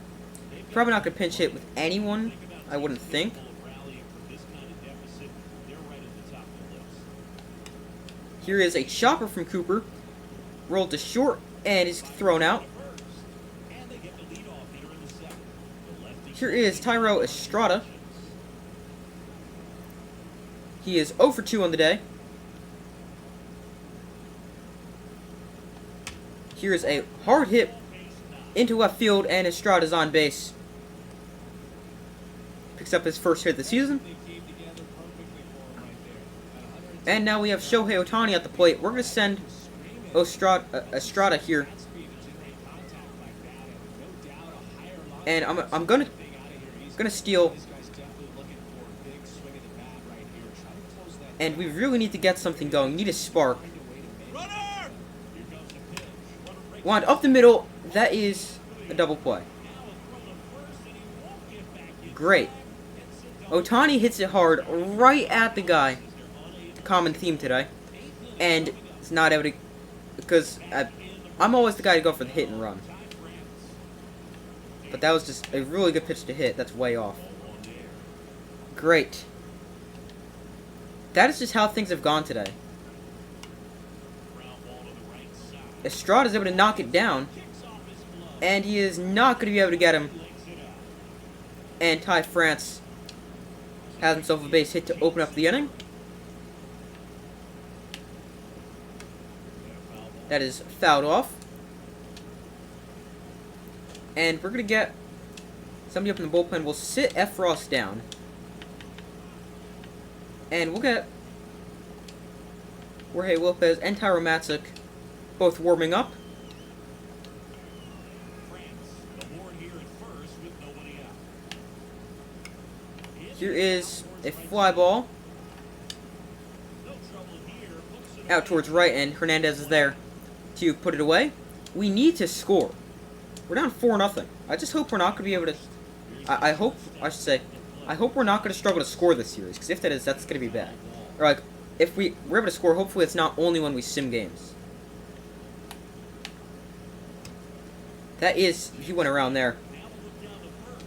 Probably not going to pinch hit with anyone, I wouldn't think. Here is a chopper from Cooper. Rolled to short and is thrown out. Here is Thairo Estrada. He is 0 for 2 on the day. Here is a hard hit into left field, and Estrada's on base. Picks up his first hit of the season. And now we have Shohei Ohtani at the plate. We're going to send Estrada here. And I'm gonna steal. And we really need to get something going. We need a spark. Wind up the middle. That is a double play. Great. Ohtani hits it hard right at the guy. The common theme today. And it's not able to... Because I'm always the guy to go for the hit and run. But that was just a really good pitch to hit. That's way off. Great. That is just how things have gone today. Estrada is able to knock it down. And he is not going to be able to get him. And Ty France has himself a base hit to open up the inning. That is fouled off. And we're going to get somebody up in the bullpen. We'll sit F. Ross down. And we'll get Jorge Lopez and Tyro Matzik both warming up. Here is a fly ball out towards right, and Hernandez is there to put it away. We need to score. We're down 4-0. I just hope we're not going to be able to... I hope we're not going to struggle to score this series, because if that is, that's going to be bad. Or, like, if we're able to score, hopefully it's not only when we sim games. That is... He went around there.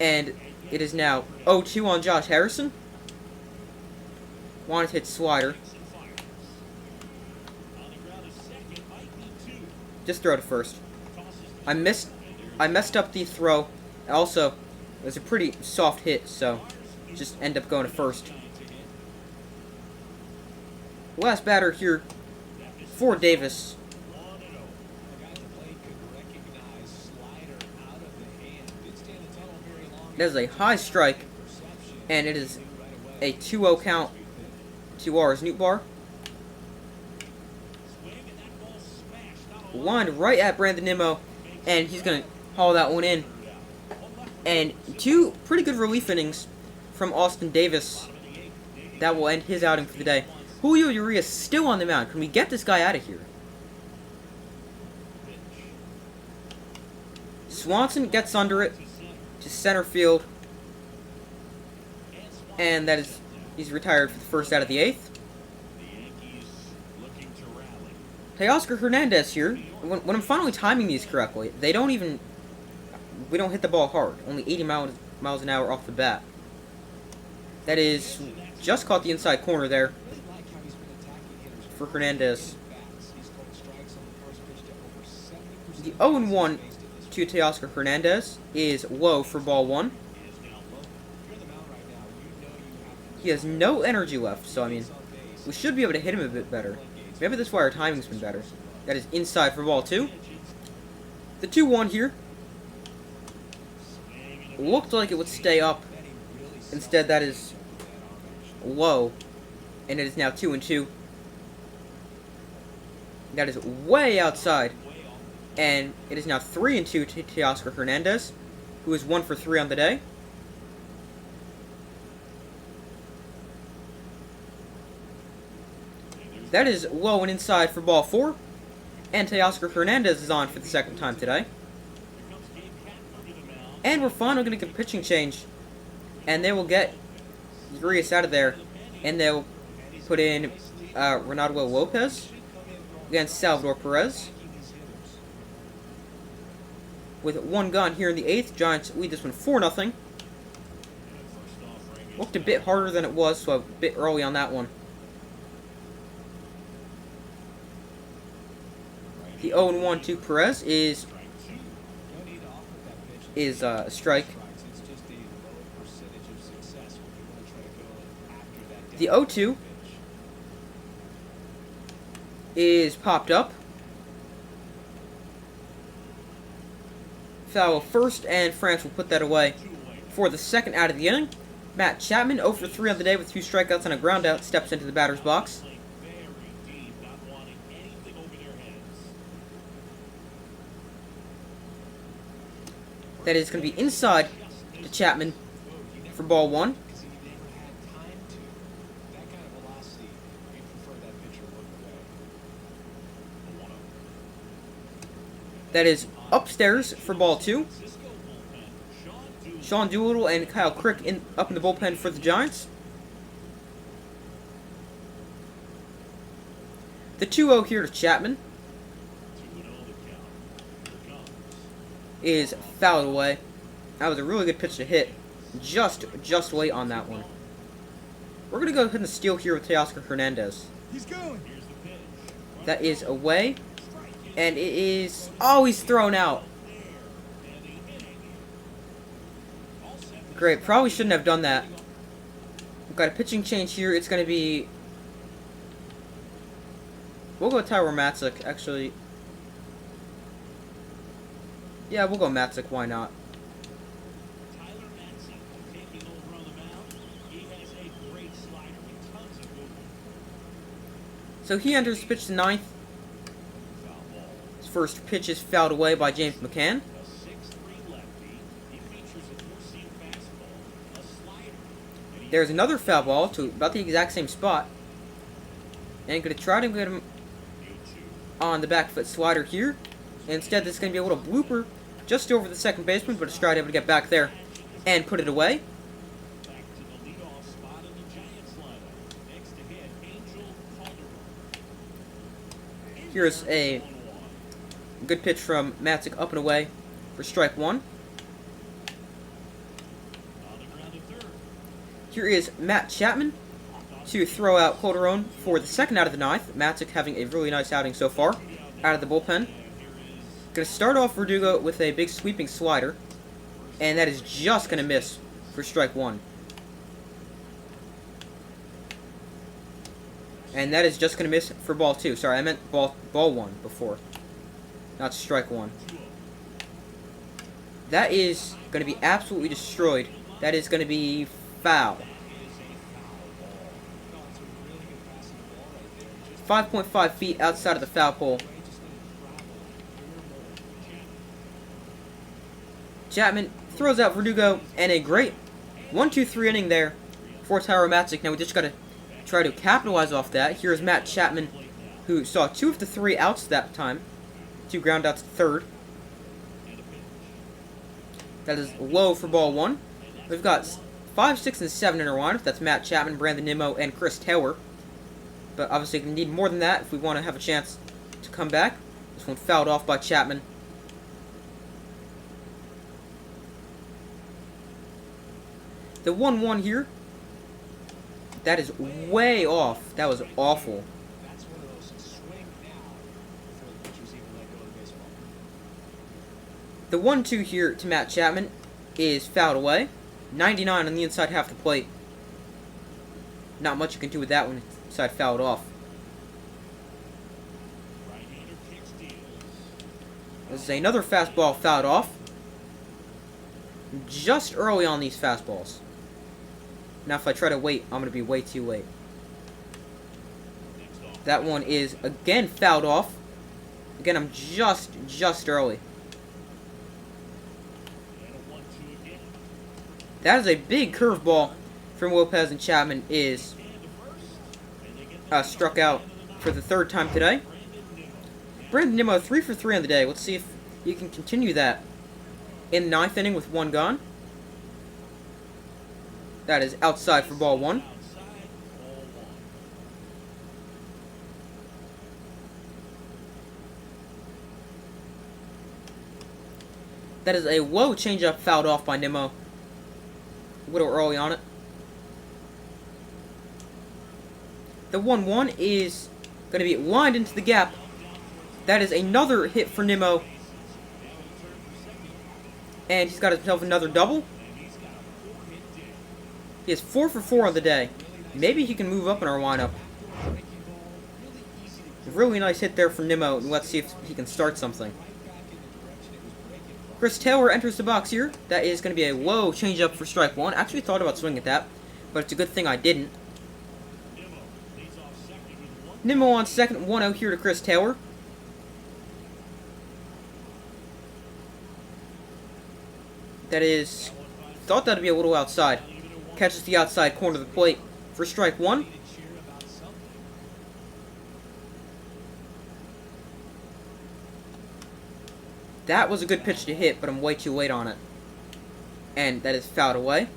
And it is now 0-2 on Josh Harrison. Wanted to hit slider. Just throw to first. I messed up the throw. Also, it was a pretty soft hit, so just end up going to first. Last batter here for Davis. That is a high strike, and it is a 2-0 count to ours Nootbaar. Lined right at Brandon Nimmo, and he's going to haul that one in. And two pretty good relief innings from Austin Davis. That will end his outing for the day. Julio Urias still on the mound. Can we get this guy out of here? Swanson gets under it to center field. And that is, he's retired for the first out of the 8th. Teoscar Hernandez here. When I'm finally timing these correctly, we don't hit the ball hard. Only 80 miles an hour off the bat. That is just caught the inside corner there for Hernandez. The 0-1 to Teoscar Hernandez is low for ball 1. He has no energy left, so I mean, we should be able to hit him a bit better. Maybe that's why our timing's been better. That is inside for ball 2. The 2-1 here looked like it would stay up. Instead, that is low, and it is now 2-2. That is way outside, and it is now 3-2 to Teoscar Hernandez, who is 1 for 3 on the day. That is low and inside for ball 4. And Teoscar Hernandez is on for the second time today. And we're finally going to get a pitching change. And they will get Urias out of there. And they'll put in Ronaldo Lopez against Salvador Perez. With one gone here in the 8th, Giants lead this one 4-0. Looked a bit harder than it was, so a bit early on that one. The 0-1 to Perez is a strike. The 0-2 is popped up. Foul first, and France will put that away for the second out of the inning. Matt Chapman, 0 for 3 on the day with 2 strikeouts and a groundout, steps into the batter's box. That is going to be inside to Chapman for ball 1. That is upstairs for ball 2. Sean Doolittle and Kyle Crick up in the bullpen for the Giants. The 2-0 here to Chapman is fouled away. That was a really good pitch to hit. Just wait on that one. We're going to go ahead and steal here with Teoscar Hernandez. That is away. And it is... Oh, he's thrown out. Great. Probably shouldn't have done that. We've got a pitching change here. It's going to be... We'll go Tyler Matzik, actually. Yeah, we'll go Matzik. Why not? So he enters pitch to 9th. His first pitch is fouled away by James McCann. There's another foul ball to about the exact same spot. And going to try to get him on the back foot slider here. Instead, this is going to be a little blooper just over the second baseman, but Estrada able to get back there and put it away. Here's a good pitch from Matzik up and away for strike 1. Here is Matt Chapman to throw out Calderon for the second out of the 9th. Matzik having a really nice outing so far out of the bullpen. Going to start off Verdugo with a big sweeping slider, and that is just going to miss for strike 1. And that is just going to miss for ball 2. Sorry, I meant ball 1 before, not strike 1. That is going to be absolutely destroyed. That is going to be foul. 5.5 feet outside of the foul pole. Chapman throws out Verdugo, and a great 1-2-3 inning there for Tyler Matzik. Now we just got to try to capitalize off that. Here's Matt Chapman, who saw 2 of the 3 outs that time. 2 ground outs to third. That is low for ball 1. We've got 5, 6, and 7 in our lineup. That's Matt Chapman, Brandon Nimmo, and Chris Taylor. But obviously we need more than that if we want to have a chance to come back. This one fouled off by Chapman. The 1-1 here. That is way off. That was awful. The 1-2 here to Matt Chapman is fouled away. 99 on the inside half the plate. Not much you can do with that one. Inside fouled off. This is another fastball fouled off. Just early on these fastballs. Now if I try to wait, I'm going to be way too late. That one is again fouled off. Again, I'm just early. That is a big curveball from Lopez, and Chapman is struck out for the third time today. Brandon Nimmo 3 for 3 on the day. Let's see if he can continue that in the 9th inning with 1 gone. That is outside for ball 1. That is a low changeup fouled off by Nimmo. A little early on it. The 1-1 is going to be lined into the gap. That is another hit for Nimmo. And he's got himself another double. He is 4 for 4 on the day. Maybe he can move up in our lineup. Really nice hit there for Nimmo. Let's see if he can start something. Chris Taylor enters the box here. That is going to be a low changeup for strike 1. Actually thought about swinging at that, but it's a good thing I didn't. Nimmo on second, 1-0 here to Chris Taylor. That is, thought that'd be a little outside. Catches the outside corner of the plate for strike 1. That was a good pitch to hit, but I'm way too late on it. And that is fouled away.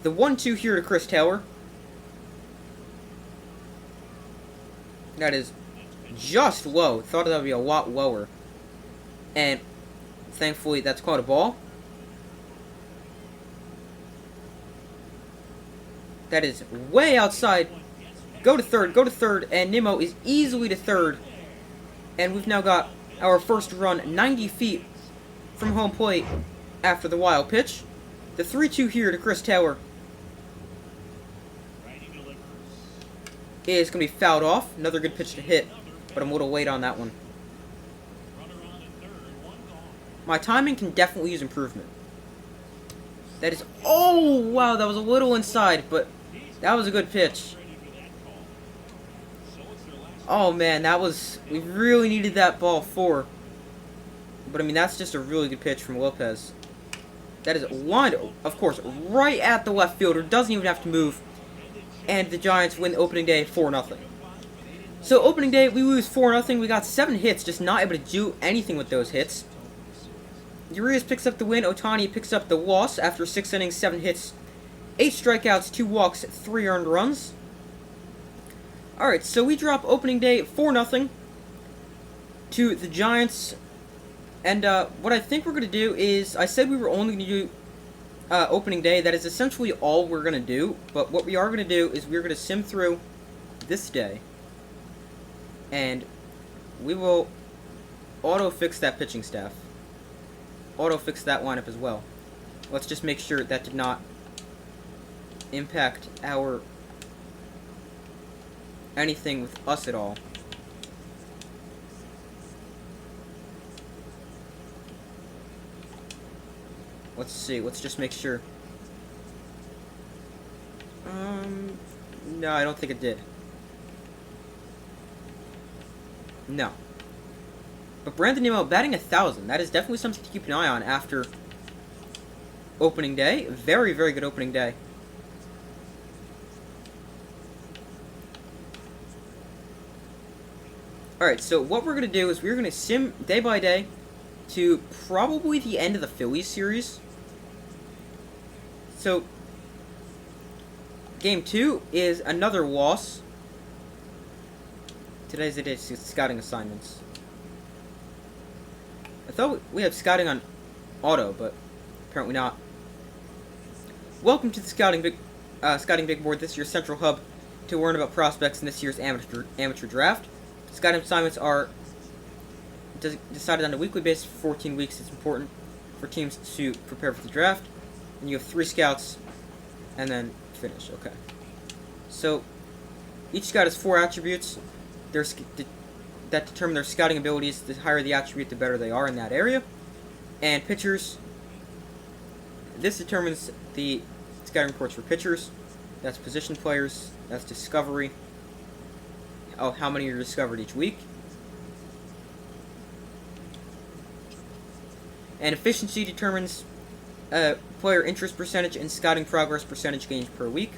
The 1-2 here to Chris Taylor. That is just low. Thought that would be a lot lower. And thankfully, that's called a ball. That is way outside. Go to third, and Nimmo is easily to third. And we've now got our first run 90 feet from home plate after the wild pitch. The 3-2 here to Chris Taylor is going to be fouled off. Another good pitch to hit, but I'm a little late on that one. My timing can definitely use improvement. That is... Oh, wow, that was a little inside, but that was a good pitch. Oh, man, that was... We really needed that ball 4. But, I mean, that's just a really good pitch from Lopez. That is lined, of course, right at the left fielder. Doesn't even have to move. And the Giants win opening day 4-0. So, opening day, we lose 4-0. We got 7 hits, just not able to do anything with those hits. Urias picks up the win. Ohtani picks up the loss after 6 innings, 7 hits, 8 strikeouts, 2 walks, 3 earned runs. Alright, so we drop opening day 4-0 to the Giants. And what I think we're going to do is, I said we were only going to do opening day. That is essentially all we're going to do. But what we are going to do is we're going to sim through this day. And we will auto-fix that pitching staff. Auto-fix that lineup as well. Let's just make sure that did not impact our... anything with us at all. Let's see, let's just make sure. No, I don't think it did. No. But Brandon Nimmo batting 1,000. That is definitely something to keep an eye on after opening day. Very, very good opening day. Alright, so what we're going to do is we're going to sim day by day to probably the end of the Phillies series. So, Game 2 is another loss. Today's the day of scouting assignments. I thought we had scouting on auto, but apparently not. Welcome to the Scouting Big Board, this is your central hub to learn about prospects in this year's amateur draft. Scouting assignments are decided on a weekly basis for 14 weeks. It's important for teams to prepare for the draft. And you have 3 scouts, and then finish. Okay. So, each scout has 4 attributes that determine their scouting abilities. The higher the attribute, the better they are in that area. And pitchers, this determines the scouting reports for pitchers. That's position players. That's discovery. Oh, how many are discovered each week. And efficiency determines player interest percentage and scouting progress percentage gains per week.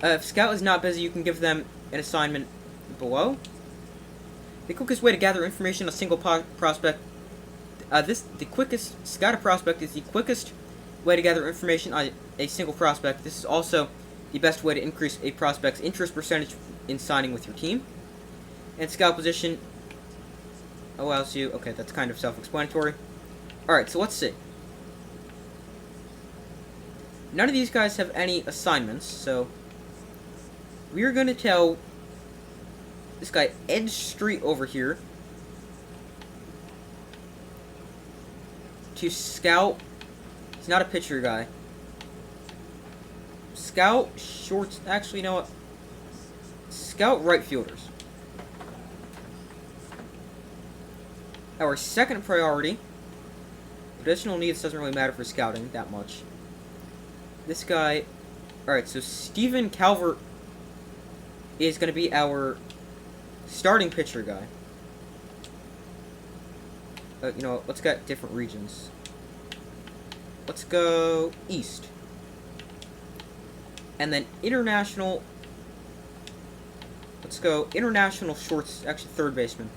If scout is not busy, you can give them an assignment below. The quickest way to gather information on a single prospect. The quickest scout prospect is the quickest way to gather information on a single prospect. This is also the best way to increase a prospect's interest percentage in signing with your team. And scout position allows you. Okay, that's kind of self-explanatory. All right, so let's see. None of these guys have any assignments, so we're going to tell this guy Edge Street over here to scout. He's not a pitcher guy. Scout shorts. Actually, you know what? Scout right fielders. Our second priority. Additional needs doesn't really matter for scouting that much. This guy. Alright, so Steven Calvert is going to be our starting pitcher guy. You know, let's get different regions. Let's go east. And then international. Let's go international shorts, actually third baseman.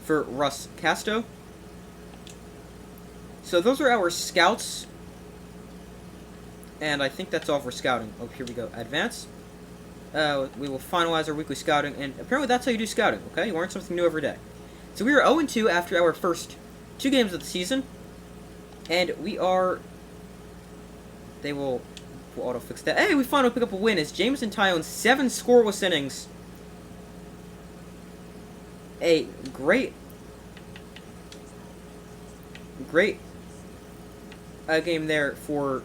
For Russ Casto. So those are our scouts. And I think that's all for scouting. Oh, here we go. Advance. We will finalize our weekly scouting. And apparently that's how you do scouting, okay? You learn something new every day. So we are 0-2 after our first 2 games of the season. And we are... They will auto-fix that. Hey, we finally pick up a win as Jameson Tyone's 7 scoreless innings. A great game there for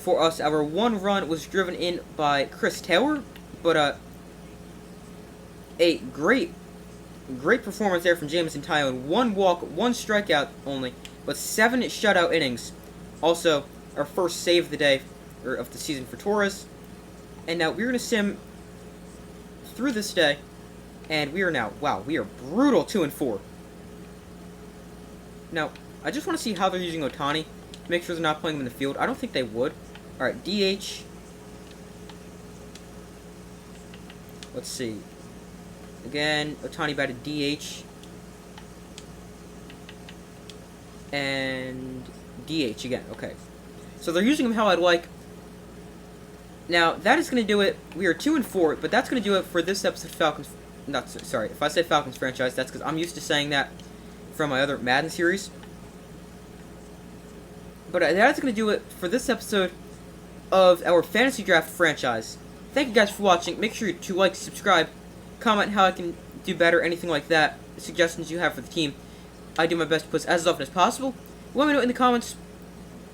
us. Our 1 run was driven in by Chris Taylor, but a great performance there from Jameson Tyone. 1 walk, 1 strikeout only, but 7 shutout innings. Also, our first save of the day, or of the season for Torres. And now we're going to sim through this day, and we are now, wow, we are brutal 2-4. Now, I just want to see how they're using Ohtani to make sure they're not playing him in the field. I don't think they would. Alright, DH. Let's see. Again, Ohtani batted DH. And DH again. Okay. So they're using him how I'd like. Now, that is going to do it. We are 2-4, but that's going to do it for this episode of Falcons. Not sorry, if I say Falcons franchise, that's because I'm used to saying that from my other Madden series. But that's going to do it for this episode of our Fantasy Draft franchise. Thank you guys for watching. Make sure to like, subscribe, comment how I can do better, anything like that, suggestions you have for the team. I do my best to post as often as possible. Let me know in the comments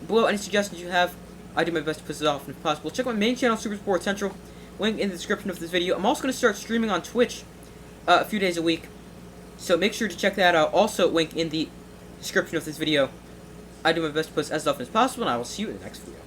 below any suggestions you have. I do my best to post as often as possible. Check my main channel, Super Sports Central. Link in the description of this video. I'm also going to start streaming on Twitch a few days a week. So make sure to check that out. Also, link in the description of this video. I do my best to post as often as possible, and I will see you in the next video.